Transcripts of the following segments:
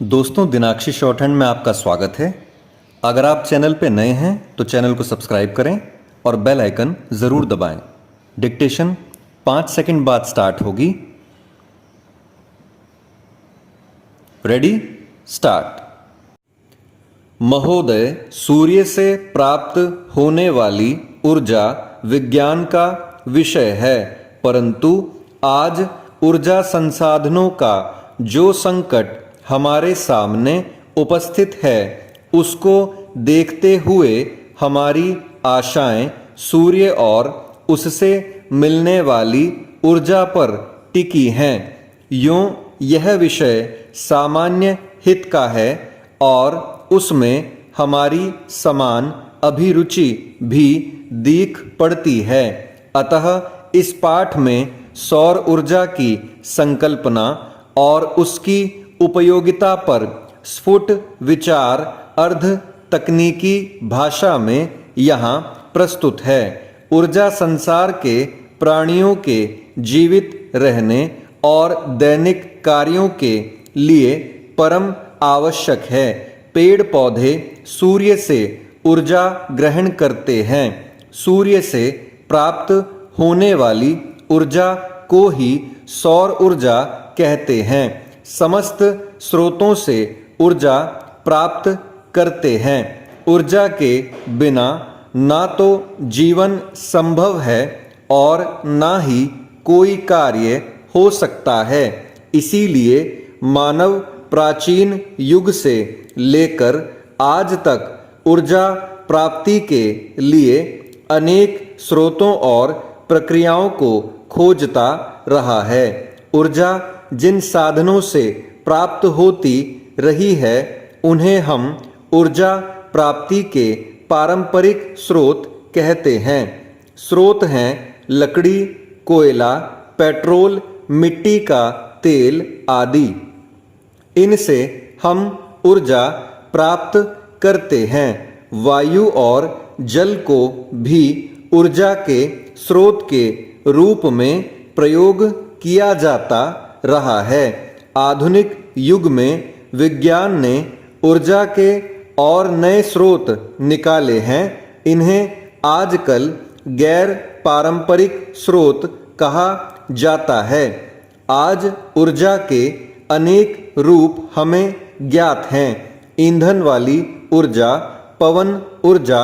दोस्तों, दिनाक्षी short hand में आपका स्वागत है। अगर आप चैनल पे नए हैं तो चैनल को सब्सक्राइब करें और बेल आइकन ज़रूर दबाएं। डिक्टेशन 5 सेकंड बाद स्टार्ट होगी। Ready, start. महोदय, सूर्य से प्राप्त होने वाली ऊर्जा विज्ञान का विषय है, परंतु आज ऊर्जा संसाधनों का जो संकट हमारे सामने उपस्थित है, उसको देखते हुए हमारी आशाएं सूर्य और उससे मिलने वाली ऊर्जा पर टिकी हैं। यूं यह विषय सामान्य हित का है और उसमें हमारी समान अभिरुचि भी दीख पड़ती है। अतः इस पाठ में सौर ऊर्जा की संकल्पना और उसकी उपयोगिता पर स्फुट विचार अर्ध तकनीकी भाषा में यहाँ प्रस्तुत है। ऊर्जा संसार के प्राणियों के जीवित रहने और दैनिक कार्यों के लिए परम आवश्यक है। पेड़ पौधे सूर्य से ऊर्जा ग्रहण करते हैं। सूर्य से प्राप्त होने वाली ऊर्जा को ही सौर ऊर्जा कहते हैं। समस्त स्रोतों से ऊर्जा प्राप्त करते हैं। ऊर्जा के बिना ना तो जीवन संभव है और ना ही कोई कार्य हो सकता है। इसीलिए मानव प्राचीन युग से लेकर आज तक ऊर्जा प्राप्ति के लिए अनेक स्रोतों और प्रक्रियाओं को खोजता रहा है। ऊर्जा जिन साधनों से प्राप्त होती रही है, उन्हें हम ऊर्जा प्राप्ति के पारंपरिक स्रोत कहते हैं। स्रोत हैं लकड़ी, कोयला, पेट्रोल, मिट्टी का तेल आदि। इनसे हम ऊर्जा प्राप्त करते हैं। वायु और जल को भी ऊर्जा के स्रोत के रूप में प्रयोग किया जाता रहा है। आधुनिक युग में विज्ञान ने ऊर्जा के और नए स्रोत निकाले हैं। इन्हें आजकल गैर पारंपरिक स्रोत कहा जाता है। आज ऊर्जा के अनेक रूप हमें ज्ञात हैं। ईंधन वाली ऊर्जा, पवन ऊर्जा,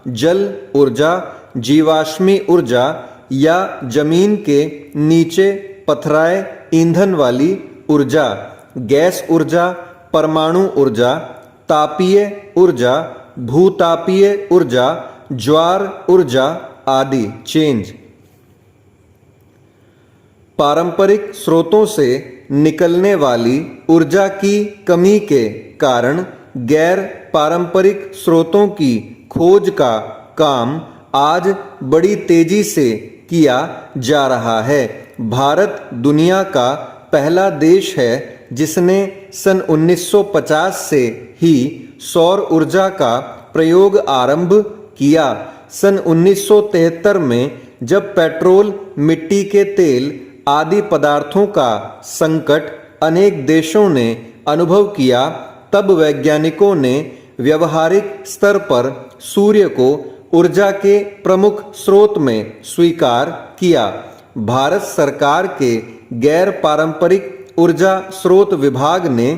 जल ऊर्जा, जीवाश्मी ऊर्जा या जमीन के नीचे पथराए ईंधन वाली ऊर्जा, गैस ऊर्जा, परमाणु ऊर्जा, तापीय ऊर्जा, भूतापीय ऊर्जा, ज्वार ऊर्जा आदि। चेंज। पारंपरिक स्रोतों से निकलने वाली ऊर्जा की कमी के कारण गैर पारंपरिक स्रोतों की खोज का काम आज बड़ी तेजी से किया जा रहा है। भारत दुनिया का पहला देश है जिसने सन 1950 से ही सौर ऊर्जा का प्रयोग आरंभ किया। सन 1973 में जब पेट्रोल, मिट्टी के तेल आदि पदार्थों का संकट अनेक देशों ने अनुभव किया, तब वैज्ञानिकों ने व्यवहारिक स्तर पर सूर्य को ऊर्जा के प्रमुख स्रोत में स्वीकार किया। भारत सरकार के गैर पारंपरिक ऊर्जा स्रोत विभाग ने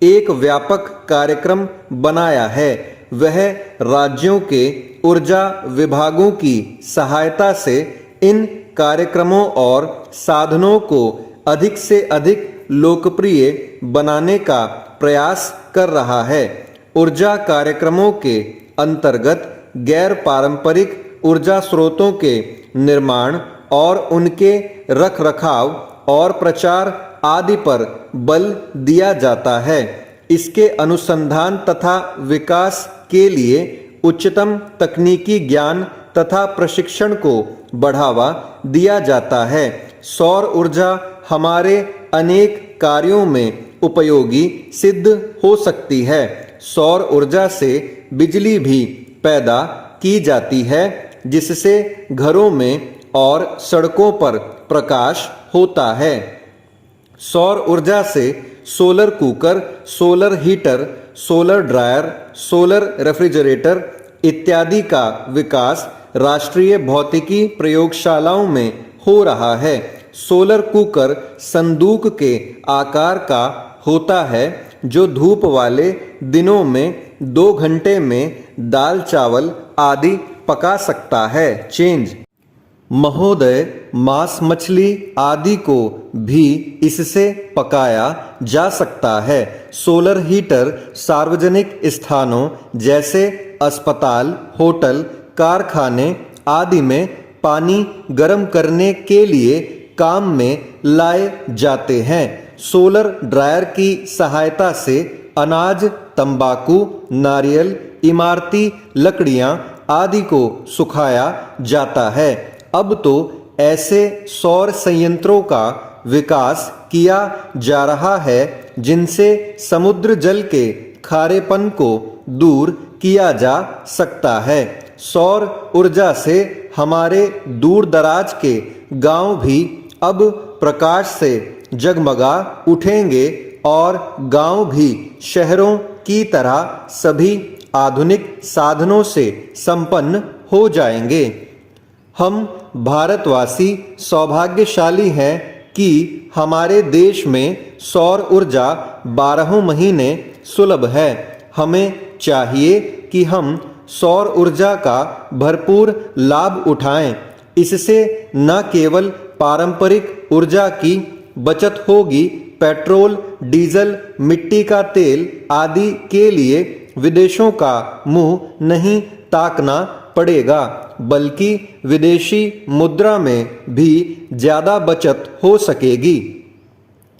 एक व्यापक कार्यक्रम बनाया है। वह राज्यों के ऊर्जा विभागों की सहायता से इन कार्यक्रमों और साधनों को अधिक से अधिक लोकप्रिय बनाने का प्रयास कर रहा है। ऊर्जा कार्यक्रमों के अंतर्गत गैर पारंपरिक ऊर्जा स्रोतों के निर्माण और उनके रखरखाव और प्रचार आदि पर बल दिया जाता है। इसके अनुसंधान तथा विकास के लिए उच्चतम तकनीकी ज्ञान तथा प्रशिक्षण को बढ़ावा दिया जाता है। सौर ऊर्जा हमारे अनेक कार्यों में उपयोगी सिद्ध हो सकती है। सौर ऊर्जा से बिजली भी पैदा की जाती है, जिससे घरों में और सड़कों पर प्रकाश होता है। सौर ऊर्जा से solar cooker, solar heater, solar dryer, solar refrigerator इत्यादि का विकास राष्ट्रीय भौतिकी प्रयोगशालाओं में हो रहा है। सोलर कुकर संदूक के आकार का होता है जो धूप वाले दिनों में 2 घंटे में दाल चावल आदि पका सकता है। चेंज महोदय, मांस मछली आदि को भी इससे पकाया जा सकता है। सोलर हीटर सार्वजनिक स्थानों जैसे अस्पताल, होटल, कारखाने आदि में पानी गर्म करने के लिए काम में लाए जाते हैं। सोलर ड्रायर की सहायता से अनाज, तंबाकू, नारियल, इमारती लकड़ियां आदि को सुखाया जाता है। अब तो ऐसे सौर संयंत्रों का विकास किया जा रहा है जिनसे समुद्र जल के खारेपन को दूर किया जा सकता है। सौर ऊर्जा से हमारे दूर दराज के गांव भी अब प्रकाश से जगमगा उठेंगे और गांव भी शहरों की तरह सभी आधुनिक साधनों से संपन्न हो जाएंगे। हम भारतवासी सौभाग्यशाली हैं कि हमारे देश में सौर ऊर्जा 12 महीने सुलभ है। हमें चाहिए कि हम सौर ऊर्जा का भरपूर लाभ उठाएं। इससे न केवल पारंपरिक ऊर्जा की बचत होगी, पेट्रोल, डीजल, मिट्टी का तेल आदि के लिए विदेशों का मुंह नहीं ताकना पड़ेगा, बल्कि विदेशी मुद्रा में भी ज़्यादा बचत हो सकेगी।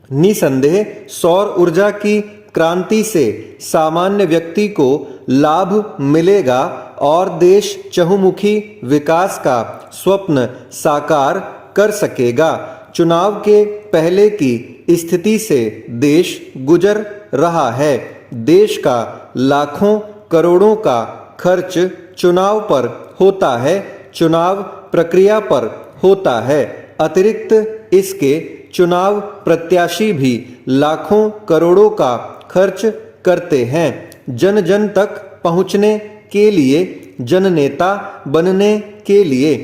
निसंदेह सौर ऊर्जा की क्रांति से सामान्य व्यक्ति को लाभ मिलेगा और देश चहुमुखी विकास का स्वप्न साकार कर सकेगा। चुनाव के पहले की स्थिति से देश गुजर रहा है। देश का लाखों करोड़ों का खर्च चुनाव पर होता है, चुनाव प्रक्रिया पर होता है। अतिरिक्त इसके चुनाव प्रत्याशी भी लाखों करोड़ों का खर्च करते हैं। जन जन तक पहुंचने के लिए, जननेता बनने के लिए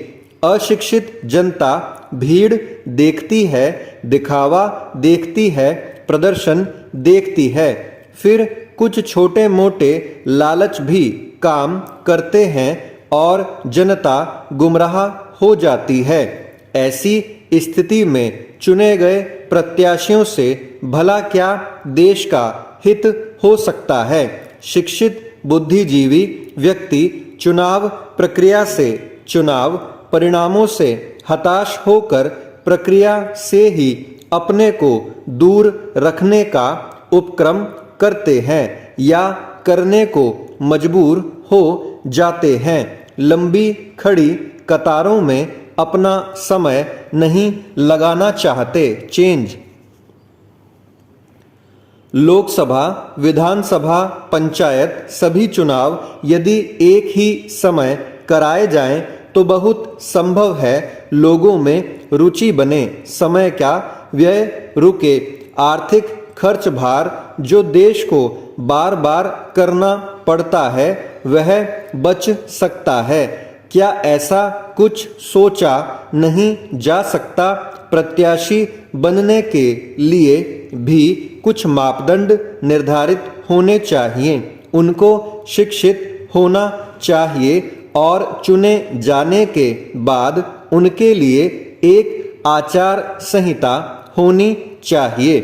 अशिक्षित जनता भीड़ देखती है, दिखावा देखती है, प्रदर्शन देखती है। फिर कुछ छोटे मोटे लालच भी काम करते हैं और जनता गुमराह हो जाती है। ऐसी स्थिति में चुने गए प्रत्याशियों से भला क्या देश का हित हो सकता है। शिक्षित बुद्धिजीवी व्यक्ति चुनाव प्रक्रिया से, चुनाव परिणामों से हताश होकर प्रक्रिया से ही अपने को दूर रखने का उपक्रम करते हैं या करने को मजबूर हो जाते हैं। लंबी खड़ी कतारों में अपना समय नहीं लगाना चाहते। चेंज लोकसभा, विधानसभा, पंचायत सभी चुनाव यदि एक ही समय कराए जाएं तो बहुत संभव है लोगों में रुचि बने, समय का व्यय रुके, आर्थिक खर्च भार जो देश को बार बार करना पड़ता है वह बच सकता है। क्या ऐसा कुछ सोचा नहीं जा सकता? प्रत्याशी बनने के लिए भी कुछ मापदंड निर्धारित होने चाहिए। उनको शिक्षित होना चाहिए और चुने जाने के बाद उनके लिए एक आचार संहिता होनी चाहिए।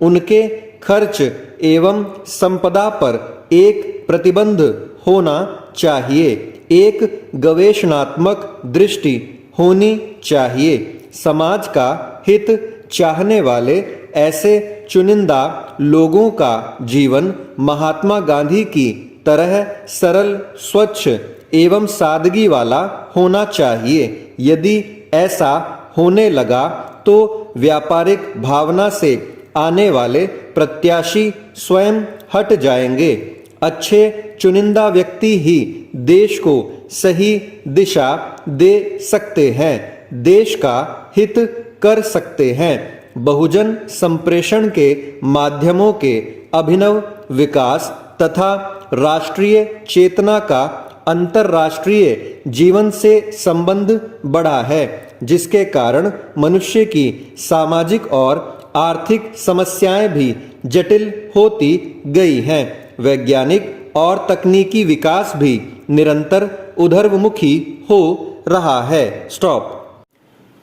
उनके खर्च एवं संपदा पर एक प्रतिबंध होना चाहिए। एक गवेषणात्मक दृष्टि होनी चाहिए। समाज का हित चाहने वाले ऐसे चुनिंदा लोगों का जीवन महात्मा गांधी की तरह सरल, स्वच्छ एवं सादगी वाला होना चाहिए। यदि ऐसा होने लगा तो व्यापारिक भावना से आने वाले प्रत्याशी स्वयं हट जाएंगे। अच्छे चुनिंदा व्यक्ति ही देश को सही दिशा दे सकते हैं, देश का हित कर सकते हैं। बहुजन संप्रेषण के माध्यमों के अभिनव विकास तथा राष्ट्रीय चेतना का अंतर्राष्ट्रीय जीवन से संबंध बढ़ा है, जिसके कारण मनुष्य की सामाजिक और आर्थिक समस्याएं भी जटिल होती गई हैं। वैज्ञानिक और तकनीकी विकास भी निरंतर ऊर्ध्वमुखी हो रहा है। स्टॉप।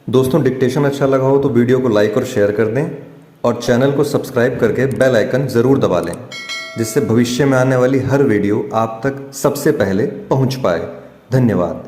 दोस्तों, डिक्टेशन अच्छा लगा हो तो वीडियो को लाइक और शेयर कर दें और चैनल को सब्सक्राइब करके बेल आइकन ज़रूर दबा लें, जिससे भविष्य में आने वाली हर वीडियो आप तक सबसे पहले पहुंच पाए। धन्यवाद।